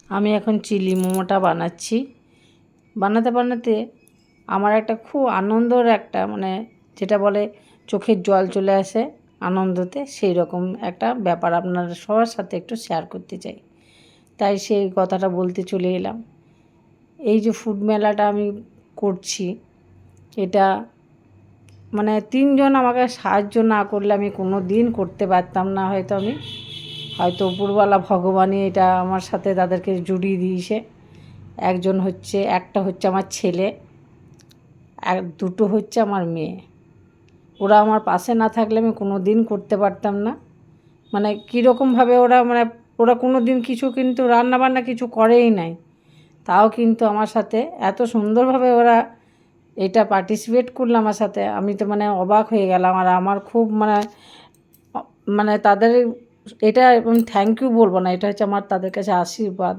আমি এখন চিলি মোমোটা বানাচ্ছি। বানাতে বানাতে আমার একটা খুব আনন্দর একটা মানে যেটা বলে চোখের জল চলে আসে আনন্দতে, সেই রকম একটা ব্যাপার আপনারা সবার সাথে একটু শেয়ার করতে চাই, তাই সেই কথাটা বলতে চলে এলাম। এই যে ফুড মেলাটা আমি করছি, এটা মানে 3 জন আমাকে সাহায্য না করলে আমি কোনো দিন করতে পারতাম না। হয়তো উপরওয়ালা ভগবানই এটা আমার সাথে তাদেরকে জুড়িয়ে দিয়েছে। একটা হচ্ছে আমার ছেলে, আর দুটো হচ্ছে আমার মেয়ে। ওরা আমার পাশে না থাকলে আমি কোনো দিন করতে পারতাম না। মানে কীরকমভাবে ওরা কোনো দিন কিছু কিন্তু রান্নাবান্না কিছু করেই নাই, তাও কিন্তু আমার সাথে এত সুন্দরভাবে ওরা এটা পার্টিসিপেট করলো আমার সাথে। আমি তো মানে অবাক হয়ে গেলাম। আর আমার খুব মানে তাদের এটা থ্যাংক ইউ বলবো না, এটা হচ্ছে আমার তাদের কাছে আশীর্বাদ।